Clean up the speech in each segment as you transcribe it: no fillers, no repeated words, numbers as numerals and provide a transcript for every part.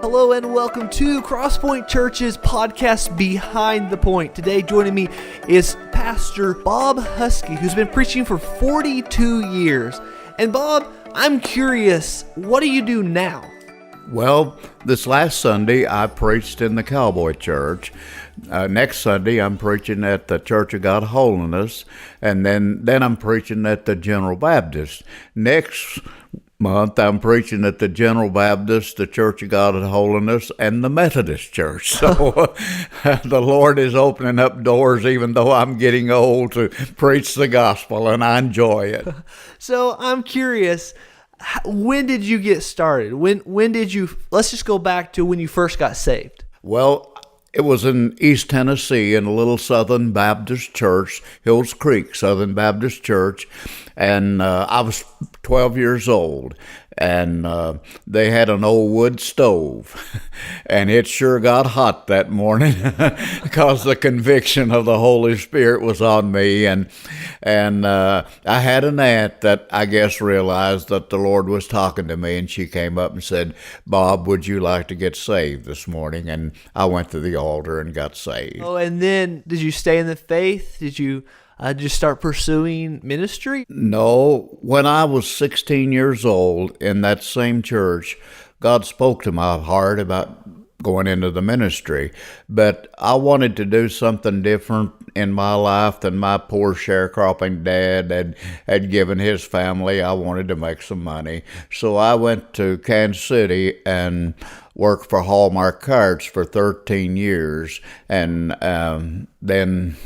Hello and welcome to Crosspoint Church's podcast Behind the Point. Today joining me is Pastor Bob Huskey, who's been preaching for 42 years. And Bob, I'm curious, what do you do now? Well, this last Sunday I preached in the Cowboy Church. Next Sunday I'm preaching at the Church of God Holiness, and then I'm preaching at the General Baptist. Next month I'm preaching at the General Baptist, the Church of God at Holiness, and the Methodist Church. So the Lord is opening up doors, even though I'm getting old, to preach the gospel, and I enjoy it. So I'm curious, when did you get started? When did you, let's just go back to when you first got saved. Well, it was in East Tennessee in a little Southern Baptist church, Hills Creek Southern Baptist Church, and I was 12 years old, and they had an old wood stove, and it sure got hot that morning because the conviction of the Holy Spirit was on me, and I had an aunt that I guess realized that the Lord was talking to me, and she came up and said, "Bob, would you like to get saved this morning?" And I went to the altar and got saved. Oh, and then did you stay in the faith? Did you just start pursuing ministry? No, when I was 16 years old in that same church, God spoke to my heart about going into the ministry, but I wanted to do something different in my life than my poor sharecropping dad had given his family. I wanted to make some money, so I went to Kansas City and worked for Hallmark Cards for 13 years, and then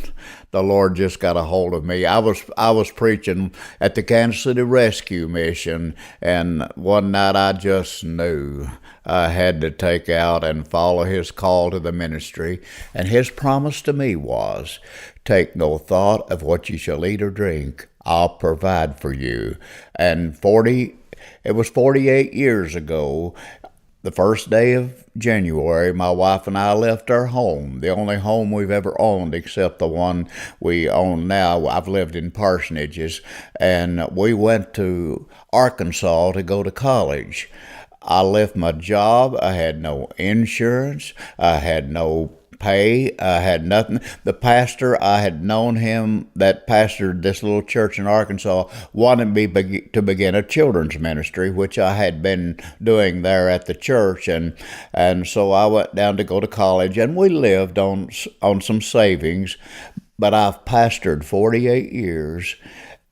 the Lord just got a hold of me. I was preaching at the Kansas City Rescue Mission, and one night I just knew I had to take out and follow His call to the ministry. And His promise to me was, "Take no thought of what you shall eat or drink. I'll provide for you." And it was 48 years ago. The first day of January, my wife and I left our home, the only home we've ever owned except the one we own now. I've lived in parsonages, and we went to Arkansas to go to college. I left my job. I had no insurance. I had no pay. I had nothing. The pastor, I had known him, that pastored this little church in Arkansas, wanted me to begin a children's ministry, which I had been doing there at the church, and so I went down to go to college, and we lived on some savings. But I've pastored 48 years,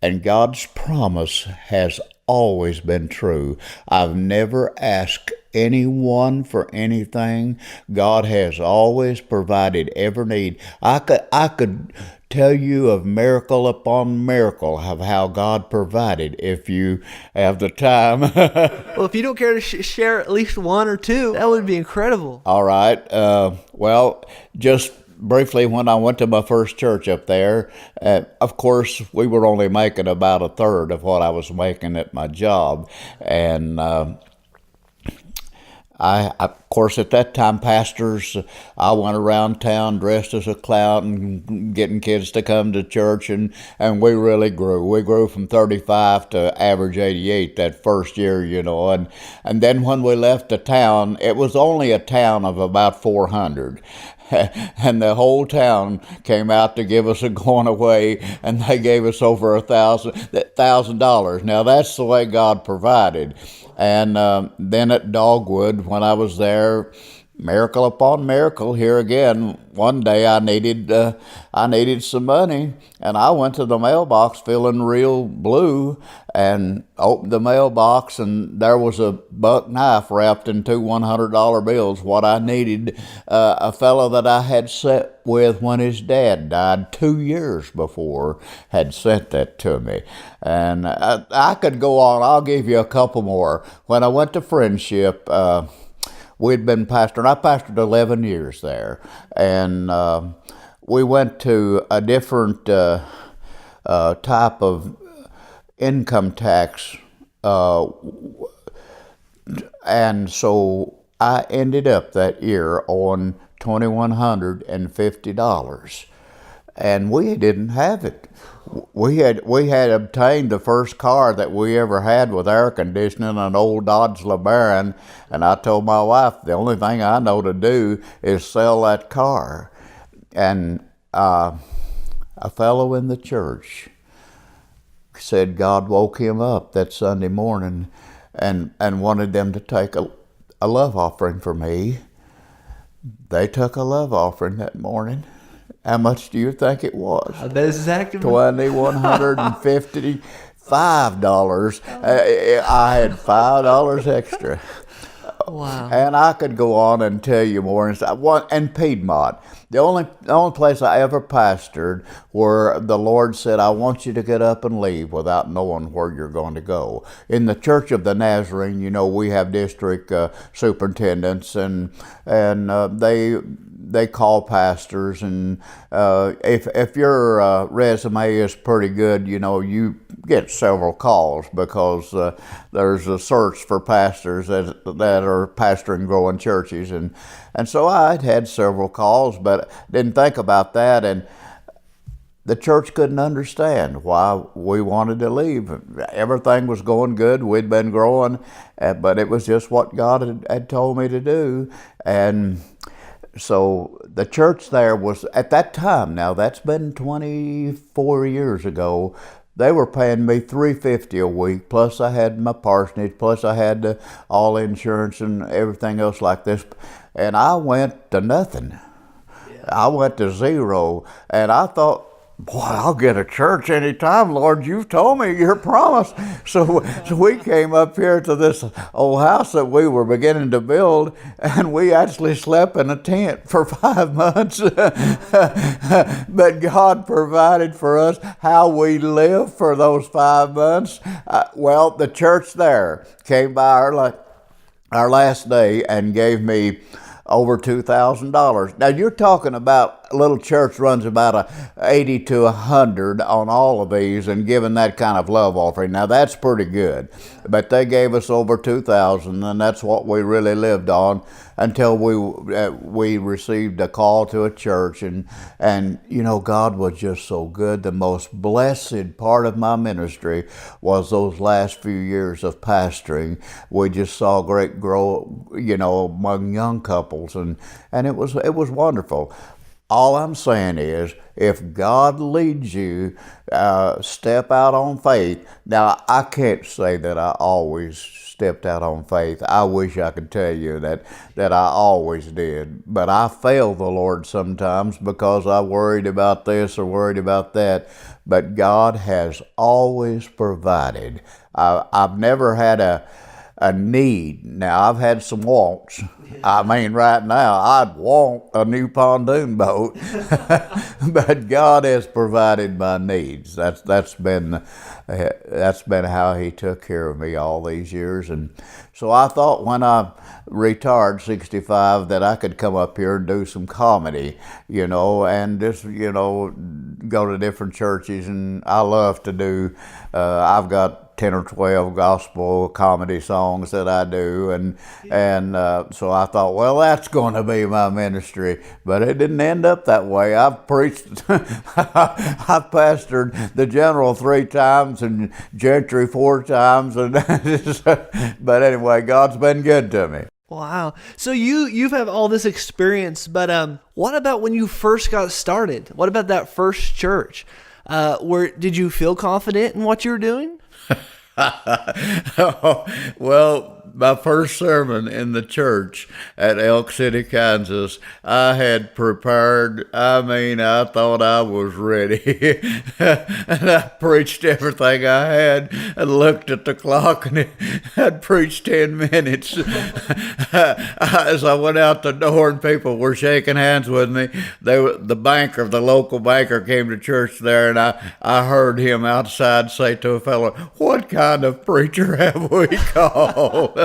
and God's promise has always been true. I've never asked anyone for anything. God has always provided every need. I could tell you of miracle upon miracle of how God provided if you have the time. Well, if you don't care to share at least one or two, that would be incredible. All right. Well, just briefly, when I went to my first church up there, of course, we were only making about a third of what I was making at my job. And of course, at that time, pastors, I went around town dressed as a clown and getting kids to come to church, and we really grew. We grew from 35 to average 88 that first year, and then when we left the town, it was only a town of about 400. And the whole town came out to give us a going away, and they gave us over $1,000. Now, that's the way God provided. And then at Dogwood, when I was there, miracle upon miracle. Here again, one day I needed some money, and I went to the mailbox feeling real blue, and opened the mailbox, and there was a buck knife wrapped in two $100 bills. What I needed, a fellow that I had sat with when his dad died 2 years before had sent that to me. And I could go on. I'll give you a couple more. When I went to Friendship, we'd been pastoring. I pastored 11 years there, and we went to a different type of income tax, and so I ended up that year on $2,150, and we didn't have it. we had obtained the first car that we ever had with air conditioning, an old Dodge LeBaron, and I told my wife the only thing I know to do is sell that car. And a fellow in the church said God woke him up that Sunday morning and wanted them to take a love offering for me. They took a love offering that morning. How much do you think it was? I bet it's exactly $2,155. I had $5 extra. Wow. And I could go on and tell you more. And Piedmont, the only place I ever pastored where the Lord said, I want you to get up and leave without knowing where you're going to go. In the Church of the Nazarene, you know, we have district superintendents, and they call pastors, and if your resume is pretty good, you know, you get several calls because there's a search for pastors that are pastoring growing churches, and so I'd had several calls, but didn't think about that, and the church couldn't understand why we wanted to leave. Everything was going good. We'd been growing, but it was just what God had told me to do, and so the church there was, at that time, now that's been 24 years ago, they were paying me $350 a week, plus I had my parsonage, plus I had all insurance and everything else like this, and I went to nothing. Yeah. I went to zero, and I thought, boy, I'll get a church anytime, Lord. You've told me your promise. So we came up here to this old house that we were beginning to build, and we actually slept in a tent for 5 months. But God provided for us how we lived for those 5 months. Well, the church there came by our last day and gave me over $2,000. Now you're talking about a little church runs about 80 to 100 on all of these, and giving that kind of love offering. Now that's pretty good, but they gave us over 2,000, and that's what we really lived on until we received a call to a church, and you know, God was just so good. The most blessed part of my ministry was those last few years of pastoring. We just saw great growth, you know, among young couples, and it was wonderful. All I'm saying is, if God leads you, step out on faith. Now, I can't say that I always stepped out on faith. I wish I could tell you that I always did. But I failed the Lord sometimes because I worried about this or worried about that. But God has always provided. I've never had a need. Now, I've had some wants. I mean, right now, I'd want a new pontoon boat, but God has provided my needs. That's been how He took care of me all these years. And so I thought when I retired 65 that I could come up here and do some comedy, you know, and just, you know, go to different churches. And I love to do, I've got 10 or 12 gospel comedy songs that I do, and so I thought, well, that's going to be my ministry, but it didn't end up that way. I've preached, I've pastored the General 3 times and Gentry 4 times, and but anyway, God's been good to me. Wow. So you've had all this experience, but what about when you first got started? What about that first church? Did you feel confident in what you were doing? Well, my first sermon in the church at Elk City, Kansas, I had prepared. I mean, I thought I was ready. And I preached everything I had and looked at the clock, and I'd preached 10 minutes. As I went out the door and people were shaking hands with me, the local banker came to church there, and I heard him outside say to a fellow, "What kind of preacher have we called?"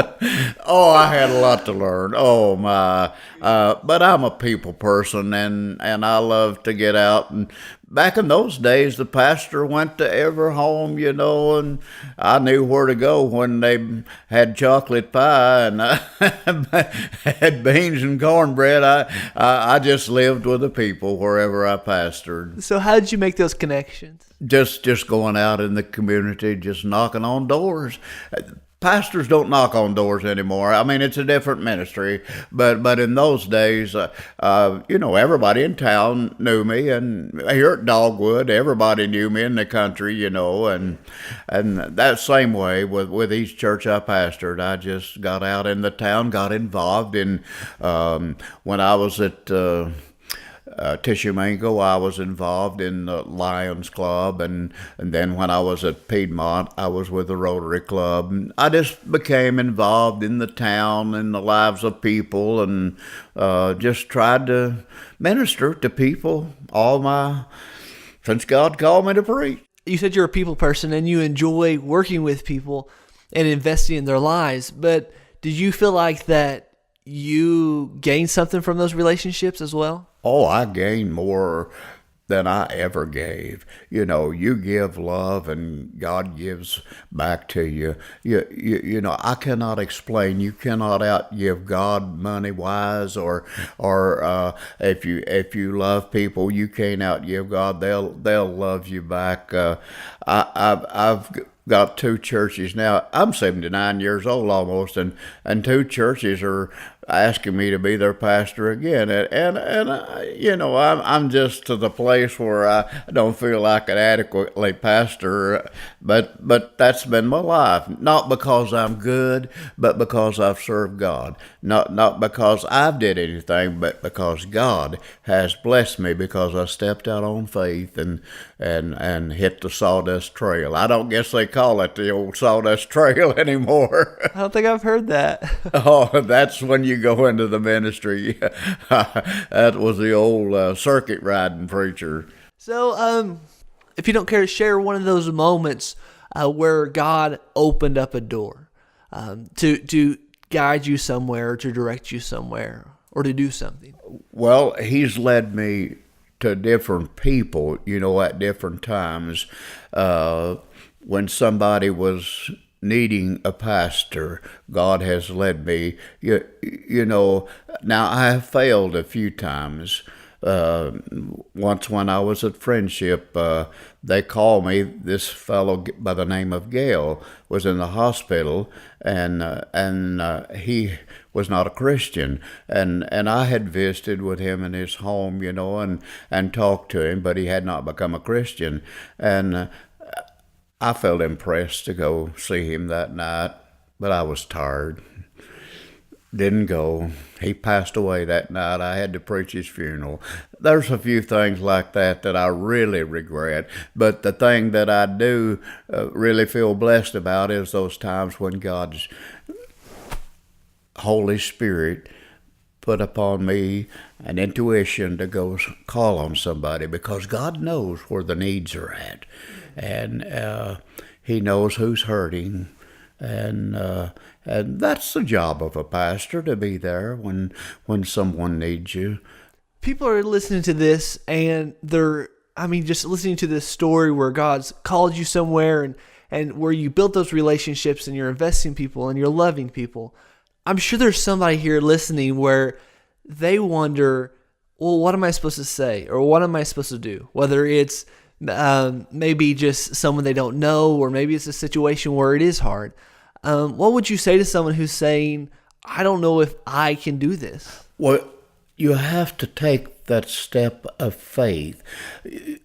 Oh, I had a lot to learn. Oh my! But I'm a people person, and I love to get out. And back in those days, the pastor went to every home, and I knew where to go when they had chocolate pie and had beans and cornbread. I just lived with the people wherever I pastored. So how did you make those connections? Just going out in the community, just knocking on doors. Pastors don't knock on doors anymore. I mean, it's a different ministry, but in those days, everybody in town knew me, and here at Dogwood, everybody knew me in the country, and that same way with each church I pastored, I just got out in the town, got involved in. When I was at Tishomingo, I was involved in the Lions Club, and then when I was at Piedmont, I was with the Rotary Club. And I just became involved in the town and the lives of people, and just tried to minister to people since God called me to preach. You said you're a people person and you enjoy working with people and investing in their lives, but did you feel like that you gained something from those relationships as well? Oh, I gained more than I ever gave. You give love and God gives back to you. I cannot explain. You cannot outgive God money wise, or if you love people, you can't outgive God. They'll love you back. I've got two churches now. I'm 79 years old almost, and two churches are asking me to be their pastor again, and I'm just to the place where I don't feel I could adequately pastor, but that's been my life. Not because I'm good, but because I've served God. Not because I've did anything, but because God has blessed me, because I stepped out on faith and hit the sawdust trail. I don't guess they call it the old sawdust trail anymore. I don't think I've heard that. Oh, that's when you go into the ministry. That was the old circuit riding preacher. So, if you don't care to share one of those moments where God opened up a door to guide you somewhere, or to direct you somewhere, or to do something. Well, He's led me to different people, at different times. When somebody was needing a pastor, God has led me. Now I have failed a few times. Once when I was at Friendship, they called me. This fellow by the name of Gail was in the hospital, and he was not a Christian, and I had visited with him in his home, and talked to him, but he had not become a Christian, and I felt impressed to go see him that night, but I was tired. Didn't go. He passed away that night. I had to preach his funeral. There's a few things like that I really regret, but the thing that I do really feel blessed about is those times when God's Holy Spirit put upon me an intuition to go call on somebody, because God knows where the needs are at, and He knows who's hurting, and that's the job of a pastor, to be there when someone needs you. People are listening to this, and just listening to this story where God's called you somewhere, and where you built those relationships, and you're investing in people, and you're loving people. I'm sure there's somebody here listening where they wonder, well, what am I supposed to say? Or what am I supposed to do? Whether it's maybe just someone they don't know, or maybe it's a situation where it is hard. What would you say to someone who's saying, I don't know if I can do this? Well, you have to take that step of faith.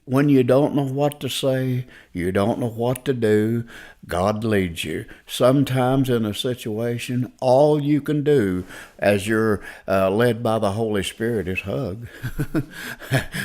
When you don't know what to say, you don't know what to do, God leads you. Sometimes in a situation, all you can do as you're led by the Holy Spirit is hug.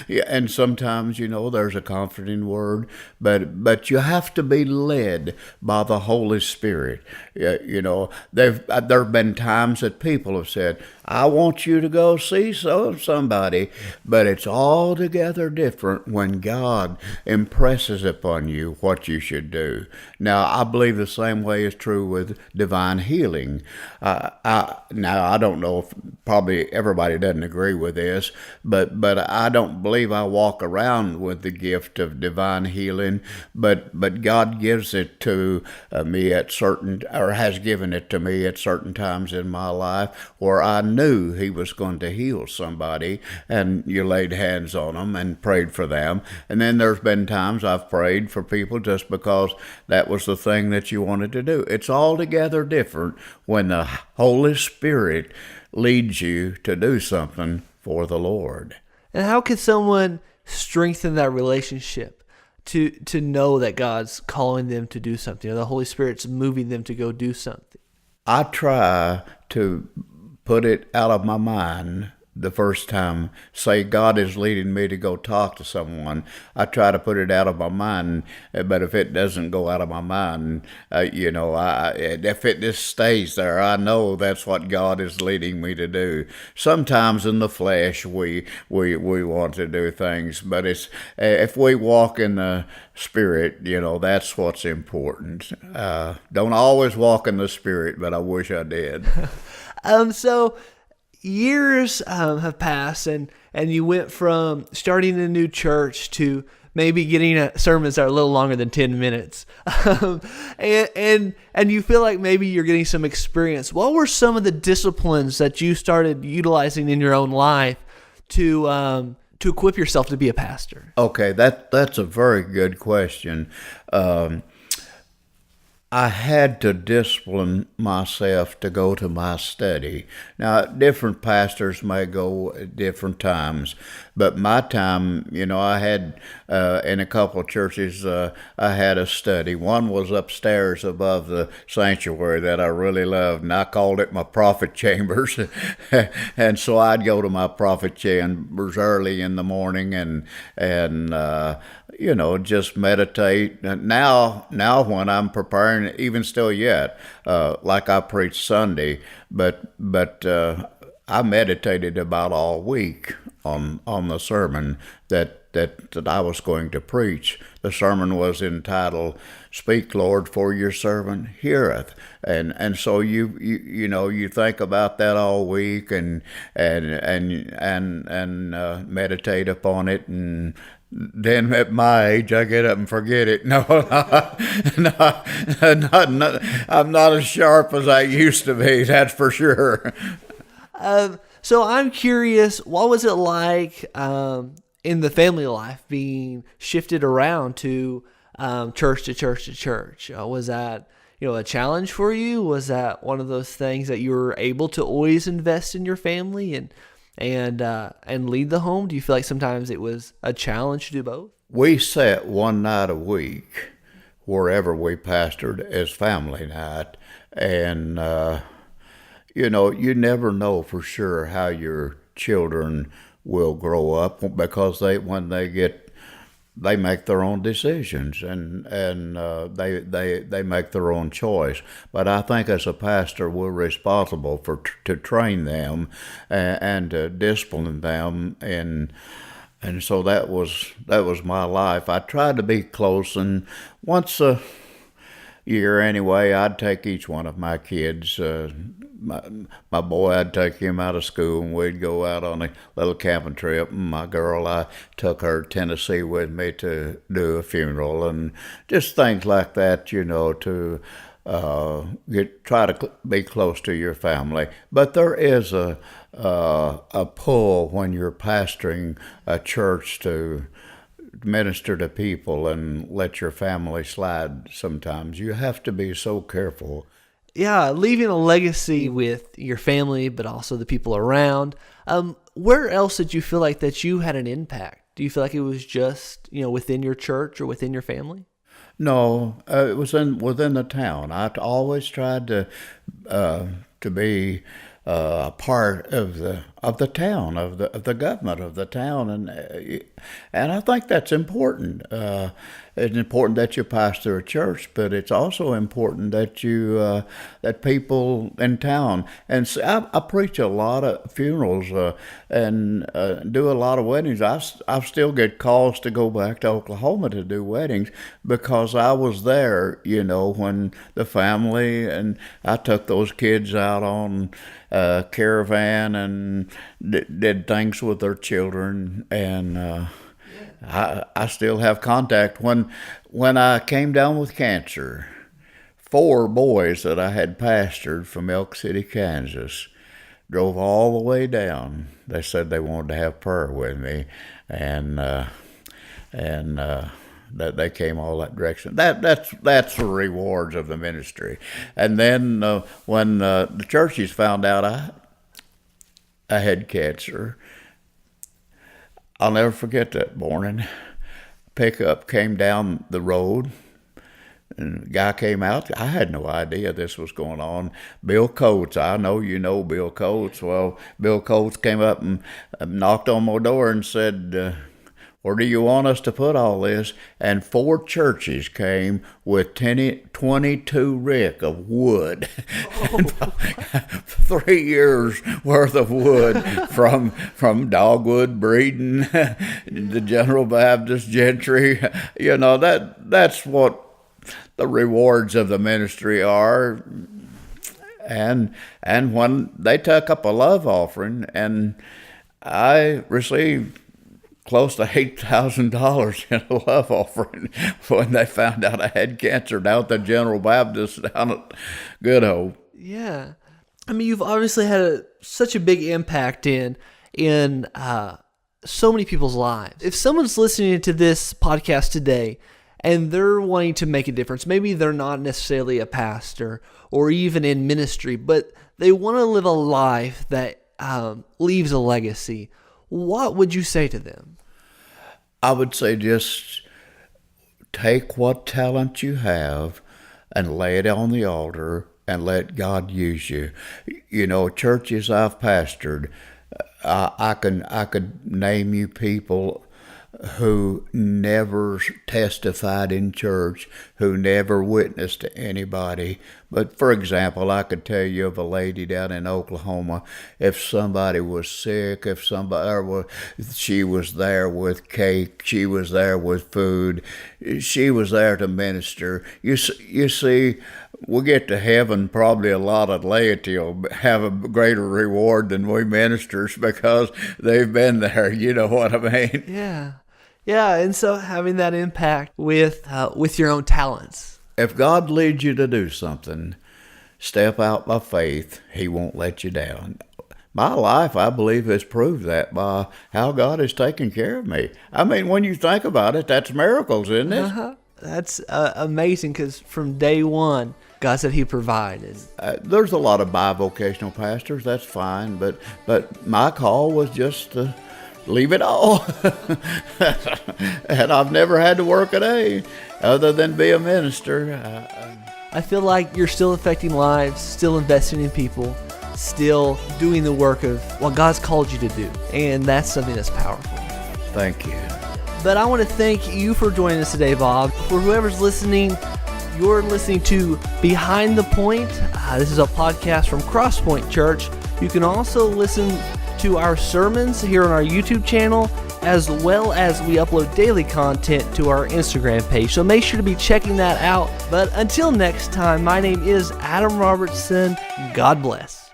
Yeah, and sometimes, there's a comforting word, but you have to be led by the Holy Spirit. There have been times that people have said, I want you to go see somebody, but it's altogether different when God God impresses upon you what you should do. Now, I believe the same way is true with divine healing. I don't know if probably everybody doesn't agree with this, but I don't believe I walk around with the gift of divine healing, but God gives it to me at certain, or has given it to me at certain times in my life where I knew He was going to heal somebody, and you laid hands on them and prayed for them. And then there's been times I've prayed for people just because that was the thing that you wanted to do. It's altogether different when the Holy Spirit leads you to do something for the Lord. And how can someone strengthen that relationship to know that God's calling them to do something, or the Holy Spirit's moving them to go do something? I try to put it out of my mind the first time. Say God is leading me to go talk to someone, I try to put it out of my mind. But if it doesn't go out of my mind, if it just stays there, I know that's what God is leading me to do. Sometimes in the flesh we want to do things, but it's if we walk in the Spirit, that's what's important. Don't always walk in the Spirit, but I wish I did. So years have passed, and you went from starting a new church to maybe getting sermons that are a little longer than 10 minutes. And you feel like maybe you're getting some experience. What were some of the disciplines that you started utilizing in your own life to equip yourself to be a pastor? Okay, that's a very good question. I had to discipline myself to go to my study. Now, different pastors may go at different times, but my time, I had, in a couple of churches, I had a study. One was upstairs above the sanctuary that I really loved, and I called it my prophet chambers. And so I'd go to my prophet chambers early in the morning and just meditate. Now when I'm preparing, even still yet, like I preach Sunday, but I meditated about all week on the sermon that I was going to preach. The sermon was entitled, "Speak, Lord, for your servant heareth." And so you think about that all week and meditate upon it. And then at my age, I get up and forget it. No, I'm not as sharp as I used to be, that's for sure. So I'm curious, what was it like in the family life being shifted around to church to church to church? Was that a challenge for you? Was that one of those things that you were able to always invest in your family and lead the home? Do you feel like sometimes it was a challenge to do both? We sat one night a week wherever we pastored as family night, and you never know for sure how your children will grow up, because they make their own decisions and they make their own choice. But I think as a pastor, we're responsible to train them and to discipline them, and so that was my life. I tried to be close, and once a year anyway, I'd take each one of my kids. My boy, I'd take him out of school, and we'd go out on a little camping trip. And my girl, I took her to Tennessee with me to do a funeral, and just things like that, to try to be close to your family. But there is a pull when you're pastoring a church to minister to people and let your family slide sometimes. You have to be so careful. Yeah, leaving a legacy with your family, but also the people around. Where else did you feel like that you had an impact? Do you feel like it was just, within your church or within your family? No, it was within the town. I always tried to be a part of the the town, of the government of the town, and I think that's important. It's important that you pastor a church, but it's also important that you that people in town. And see, I preach a lot of funerals and do a lot of weddings. I still get calls to go back to Oklahoma to do weddings because I was there, when the family, and I took those kids out on caravan and did things with their children, and I still have contact. When I came down with cancer, 4 boys that I had pastored from Elk City, Kansas, drove all the way down. They said they wanted to have prayer with me, and that they came all that direction. That's the rewards of the ministry. And then when the churches found out I had cancer, I'll never forget that morning. Pickup came down the road, and the guy came out. I had no idea this was going on. Bill Coates, I know you know Bill Coates. Well, Bill Coates came up and knocked on my door and said, where do you want us to put all this? And 4 churches came with 22 rick of wood. Oh. 3 years worth of wood from dogwood breeding, the General Baptist gentry. That's what the rewards of the ministry are. And when they took up a love offering, and I received close to $8,000 in a love offering when they found out I had cancer down at the General Baptist down at Good Hope. Yeah. I mean, you've obviously had such a big impact in so many people's lives. If someone's listening to this podcast today and they're wanting to make a difference, maybe they're not necessarily a pastor or even in ministry, but they want to live a life that leaves a legacy, what would you say to them? I would say just take what talent you have and lay it on the altar and let God use you. Churches I've pastored, I could name you people who never testified in church, who never witnessed to anybody. But for example, I could tell you of a lady down in Oklahoma. If somebody was sick, she was there with cake, she was there with food, she was there to minister. You see, we'll get to heaven, probably a lot of laity will have a greater reward than we ministers because they've been there. You know what I mean? Yeah, and so having that impact with your own talents. If God leads you to do something, step out by faith. He won't let you down. My life, I believe, has proved that by how God has taken care of me. I mean, when you think about it, that's miracles, isn't it? That's amazing, because from day one, God said He provided. There's a lot of bivocational pastors. That's fine, but my call was just to leave it all. And I've never had to work a day other than be a minister. I feel like you're still affecting lives, still investing in people, still doing the work of what God's called you to do. And that's something that's powerful. Thank you. But I want to thank you for joining us today, Bob. For whoever's listening, you're listening to Behind the Point. This is a podcast from Crosspoint Church. You can also listen to our sermons here on our YouTube channel, as well as we upload daily content to our Instagram page. So make sure to be checking that out. But until next time, my name is Adam Robertson. God bless.